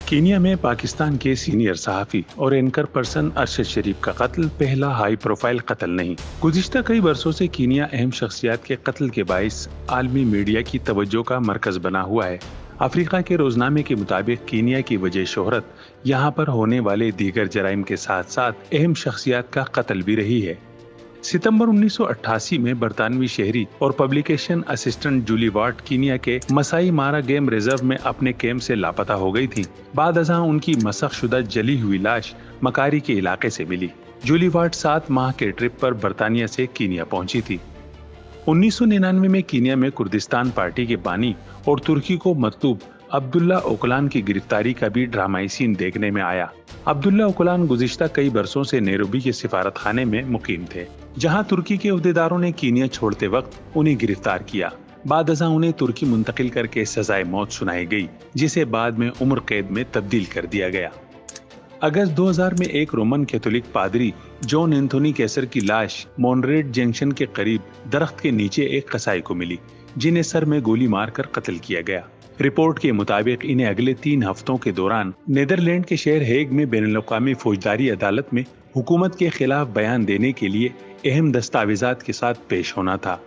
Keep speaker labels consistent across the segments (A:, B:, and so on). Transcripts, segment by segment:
A: Kenya में पाकिस्तान के senior सहाफ़ी और एंकर पर्सन अरशद शरीफ का कत्ल पहला हाई प्रोफाइल कत्ल नहीं। गुज़िश्ता कई वर्षों से कीनिया अहम शख्सियत के कत्ल के बाइस आलमी मीडिया की तवज्जो का मरकज बना हुआ है। अफ्रीका के रोजनामे के मुताबिक कीनिया की वजह शोहरत यहाँ पर होने वाले दीगर जराइम के साथ साथ अहम शख्सियत का कत्ल भी रही है। सितंबर 1988 में बरतानवी शहरी और publication assistant Julie Ward Kenya के मसाई मारा गेम रिजर्व में अपने कैंप से लापता हो गई थी। बाद अज़ां उनकी मसख शुदा जली हुई लाश मकारी के इलाके से मिली। जूली वार्ड 7 माह के ट्रिप पर बरतानिया से कीनिया पहुंची थी। 1999 में कीनिया में कुर्दिस्तान पार्टी के बानी और तुर्की को मतलूब अब्दुल्ला ओकलान की गिरफ्तारी का भी ड्रामाई सीन देखने में आया। अब्दुल्ला ओकलान गुज़िश्ता कई बरसों से नैरोबी के सिफारत खाने में मुकीम थे, जहां तुर्की के अहदेदारों ने कीनिया छोड़ते वक्त उन्हें गिरफ्तार किया। बाद अज़ां उन्हें तुर्की मुंतकिल करके सजाए मौत सुनाई गई, जिसे बाद में उम्र कैद में तब्दील कर दिया गया। अगस्त 2000 में एक रोमन कैथोलिक पादरी जॉन एंथोनी कैसर की लाश मॉनरेट जंक्शन के करीब दरख्त के नीचे एक कसाई को मिली, जिन्हें सर में गोली मारकर कत्ल किया गया। रिपोर्ट के मुताबिक इन्हें अगले 3 हफ्तों के दौरान नीदरलैंड के शहर हेग में बैनुल-अक़वामी फौजदारी अदालत में हुकूमत के खिलाफ बयान देने के लिए अहम दस्तावेजात के साथ पेश होना था।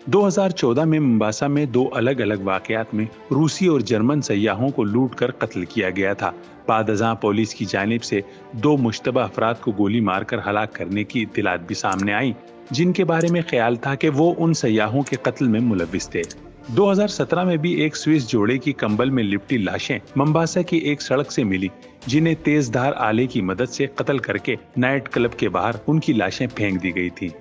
A: 2014 में मोम्बासा में 2 अलग अलग वाक़यात में रूसी और जर्मन सयाहों को लूट कर कत्ल किया गया था। बाद अज़ां पुलिस की जानिब से 2 मुश्तबा अफराद को गोली मारकर हलाक करने की इत्तलात भी सामने आई, जिनके बारे में ख्याल था कि वो उन सयाहों के कत्ल में मुलव्विस थे। 2017 में भी एक स्विस जोड़े की कंबल में लिपटी लाशें मोम्बासा की एक सड़क से मिली, जिन्हें तेजधार आले की मदद से कत्ल करके नाइट क्लब के बाहर उनकी लाशें फेंक दी गई थी।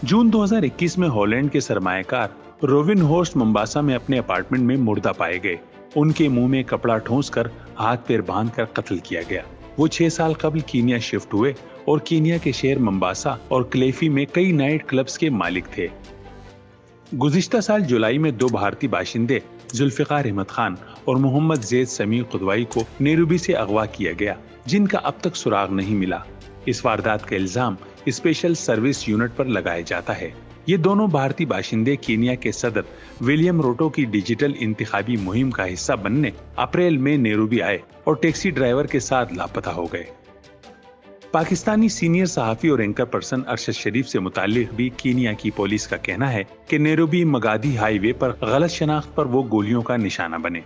A: जून 2021 में हॉलैंड के सरमाएकार रोविन होर्स्ट मोम्बासा में अपने अपार्टमेंट में मुर्दा पाए गए। उनके मुंह में कपड़ा ठूंस कर हाथ पैर बांध कर कत्ल किया गया। वो 6 साल कबल कीनिया शिफ्ट हुए और कीनिया के शहर मोम्बासा और क्लेफी में कई नाइट क्लब्स के मालिक थे। गुज़िश्ता साल जुलाई में 2 भारतीय बाशिंदे जुल्फ़िकार अहमद खान और मोहम्मद ज़ैद समीर खुदवाई को नैरोबी से अगवा किया गया, जिनका अब तक सुराग नहीं मिला। इस वारदात का इल्जाम स्पेशल सर्विस यूनिट पर लगाया जाता है। ये दोनों भारतीय बाशिंदे कीनिया के सदर विलियम रूटो की डिजिटल इंतखाबी मुहिम का हिस्सा बनने अप्रैल में नैरोबी आए और टैक्सी ड्राइवर के साथ लापता हो गए। पाकिस्तानी सीनियर सहाफ़ी और एंकर पर्सन अरशद शरीफ से मुताल्लिक भी कीनिया की पुलिस का कहना है कि नैरोबी मगादी हाईवे पर गलत शनाख्त पर वो गोलियों का निशाना बने।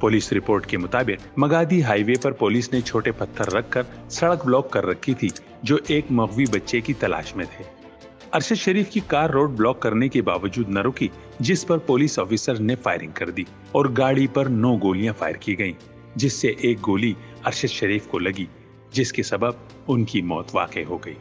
A: पुलिस रिपोर्ट के मुताबिक मगादी हाईवे पर पुलिस ने छोटे पत्थर रखकर सड़क ब्लॉक कर रखी थी, जो एक मगवी बच्चे की तलाश में थे। अरशद शरीफ की कार रोड ब्लॉक करने के बावजूद न रुकी, जिस पर पुलिस ऑफिसर ने फायरिंग कर दी और गाड़ी पर 9 गोलियां फायर की गईं, जिससे एक गोली अरशद शरीफ को लगी, जिसके सबब उनकी मौत वाक़ई हो गई।